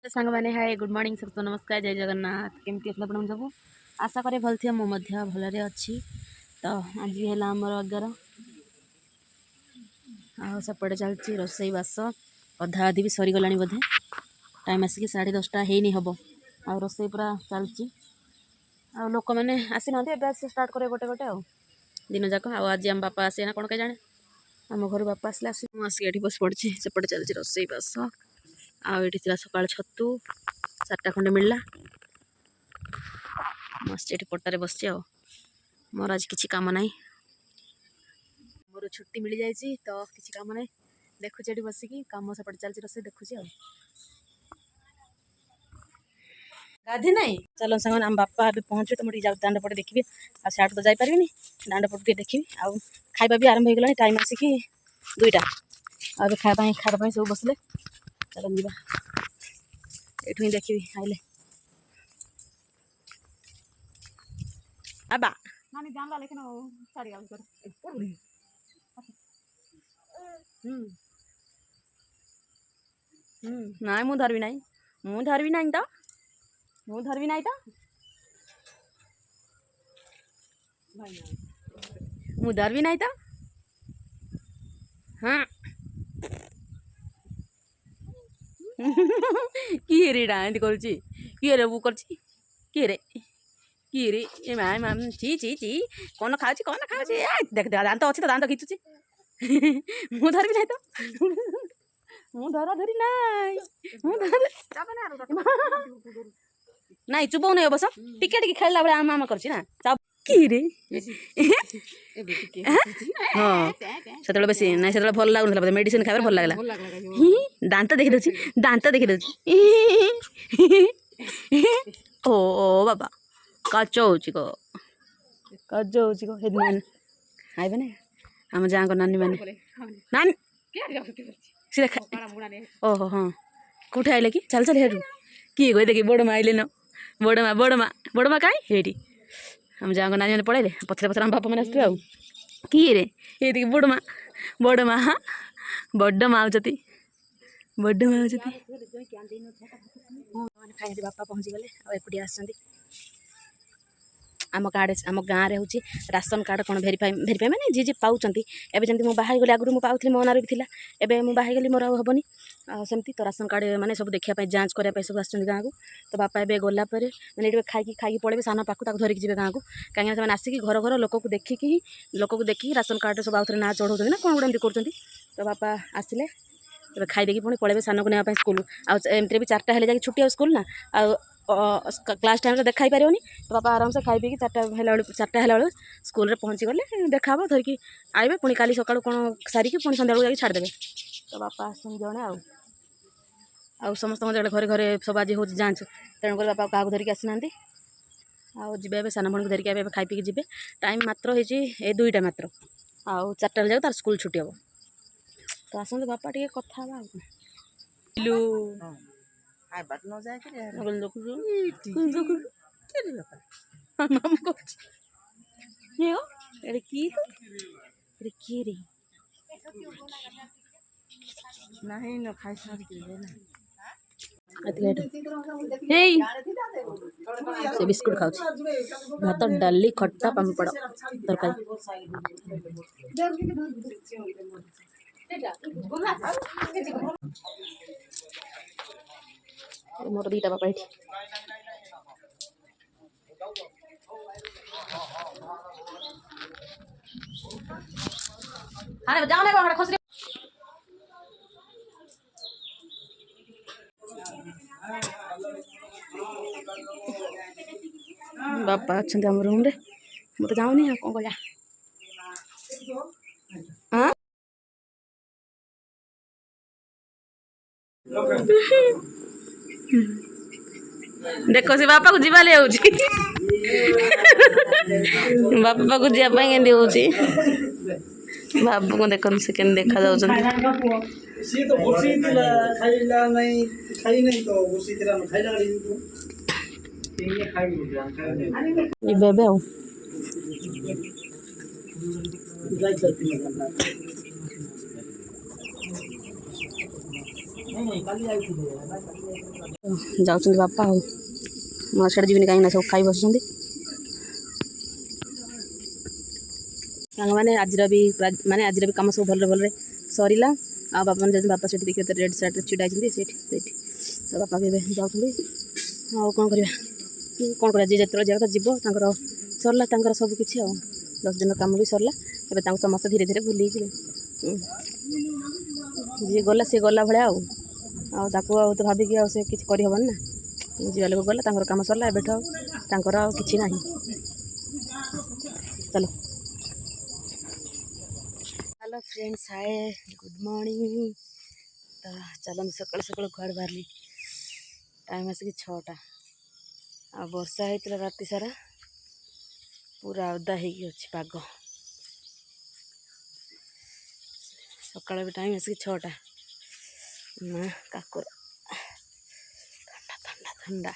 सांग मैंने hi good morning सब नमस्कार जय जगन्नाथ केमती अच्छे आप सब आशा करे भल थी मु भलरे अच्छी तो आज है आमर 11 आपटे चलती रोसई बास अधा अधि भी सरीगला बोधे टाइम आसिक 10:30 है हम आ रोसई पूरा चलती आ लोक मैंने आसी ना स्टार्ट करे गोटे गोटे दिन जाक आज आम बापा आसे ना कौन के जाने आम घर बापा आसले आसिक बस पड़ी सेपटे चलती रोसई बास आठी सका छतु 4टा खंडे मिलला मस्त ये पट्टारे बस मोर आज किसी काम ना मोर छुट्टी मिल जाए तो किसी काम ना देखुचे बसिकी कम सेपटे चलती रोसे देखुची गाधी ना चलो सांग आम बापा अभी पहुँचे तो मुझे दांड पटे देखी आ सियाड़ तो जापारि दांड पटे देखी आ खाଇବା भी आरंभ हो गला टाइम आसिकी 2टा अब खाଇବା सब बसले चल जा ये देखी आइले आबा नानी जानला लेकिन सारी गाल कर ना मु धरबी ना मु धरबी ना तो मु धरबी ना तो मु धरबी ना तो हाँ किए रे एंती करुच्ची किए रे वो करची किए रे किए रे ए मैम मैम ची ची ची कौन खाऊँ देख देख दांत अच्छी तो दांत खींचुची मु धरबी ना तो मु धरा धरी नाई चुबौ नहीं बस टिके टिके खेलला बेले आम आम करछि ना चाप की रे हाँ से बेस ना से भल लगुन मेडिसिन खाइबार भल लगला दांत देखी दउछि दांत देखी दउछि ओ बाबा काच होछि को हेदमान आइबे ना हम जांग नानी माने नानी ओहो हाँ कौटे आइले कि चल चल हेटू किए गए देखी बड़ माँ आइले न बड़ माँ कहीं हेटी हम जाओ नानी मैंने पढ़ाइले पथर पथर आम बापा मैंने आसते आउ किए रे ये देखी बड़ माँ बड़ माँ आउचती फाइनाली बापा पहुँची गले एपटे आसछंती आम आम गाँव में हूँ राशन कार्ड कौन भेरीफाई मैंने जी जी पाँच एवं जमी मुझे बाहर गली आगुरी मुझे पाऊँ मो नार भी एवं मुझे बाहर गली मोर हेनी सेमती तो राशन कार्ड मैंने सब देखा जांच करने सब आस गाँव को तो बापा एवं गलापर मैंने ये खाई पड़े सान पाक धरिक जी गाँव को कहीं आसिक घर घर लोक को देखिकी राशन कार्ड सब आउ थे ना चढ़ाऊँ ना कौन गुड़ा एमती कर तो बापा आसिले तो खाई पुणी पड़े सान को नापी स्कूल आमती भी 4टा हेल्ले छुट्टी आ स्कूल ना क्लास टाइम देखाई पारे तो बापा आराम से खाई पी 4टा हेल्ला स्कूल रे पहुँची गले देखा धरिकी आइबे पुणी काली सकाळु कौन सारिकी पुणी संध्या जाकि छाड़देवे तो बापा आसन जड़े आ समस्त घरे घरे सब आज हूँ जांच तेणुक बापा क्या धरिकी आसीना आबे सान भणी को धरिकी आए खाई पी जी टाइम मात्र हो 2टा मात्र आउ 4टा जाए तार स्कूल छुट्टी हम तो आसते बापा टे कथा से बिस्कुट खाऊ भात डाली खट्टा पापड़ तरकारी मोर 2टा बापा ये अरे जाओ ना खसरी बापा अच्छा आम रूम रे मत जाऊनी कौन कह देखो से बापा को जीवा ले बापा को जावाई केंदी होची बाबू को देखो से केन देखा जाउ सी तो बसी दिला खाइला नहीं खाई नहीं तो बसी दिला खाइला गली तो ये खाई ये बेबे हो ଯାଉଛନ୍ତି ବାପା ଆଉ ମୁଁ ସିଆଡ଼େ ଯିବିନି କାହିଁକି ନା ସବୁ ଖାଇ ବସୁଛନ୍ତି ସାଙ୍ଗମାନେ ଆଜିର ବି କାମ ସବୁ ଭଲରେ ଭଲରେ ସରିଲା ଆଉ ବାପା ମାନେ ଯାଉଛନ୍ତି ବାପା ସେଠି ଦେଖିବେ ରେଡ୍ ସାର୍ଟରେ ଛିଡ଼ା ହେଇଛନ୍ତି ସେଇଠି ତ ବାପା ବି ଏବେ ଯାଉଛନ୍ତି ଆଉ କ'ଣ କରିବା ଯିଏ ଯେତେବେଳେ ଯିବା କଥା ଯିବ ତାଙ୍କର ସରିଲା ତାଙ୍କର ସବୁ କିଛି ଆଉ 10 ଦିନ କାମ ବି ସରିଲା ଏବେ ତାଙ୍କୁ ସମସ୍ତେ ଧୀରେ ଧୀରେ ଭୁଲି ଯିବେ ଯିଏ ଗଲା ସିଏ ଗଲା ଭଳିଆ ଆଉ ତାକୁ ଆଉ ତ ଭାବିକି ଆଉ ସେ କିଛି କରିହେବନି ନା ଯିବା ଲୋକ ଗଲା ତାଙ୍କର କାମ ସରିଲା ଏବେଠୁ ଆଉ ତାଙ୍କର ଆଉ କିଛି ନାହିଁ ଚାଲ hello friends hi good morning तो चलते सकाल सकाल घर बाहर टाइम आसिक 6टा आ वर्षा होता राति सारा पूरा ओदा होगी पाग सकाल भी टाइम आसिक 6टा ना काकुर ठंडा ठंडा ठंडा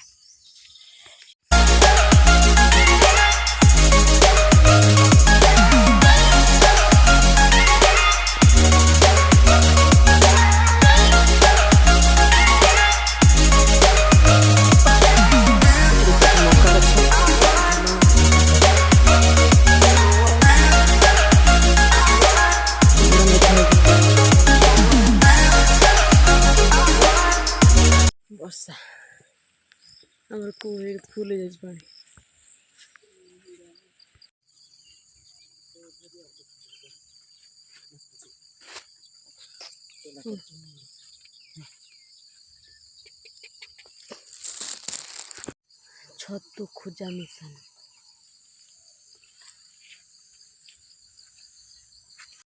ବର୍ଷା ଆମର କୂଅ ଫୁଲ ହେଇଯାଇଛି ପାଣି ଛତୁ ଖୋଜା ମିଶନ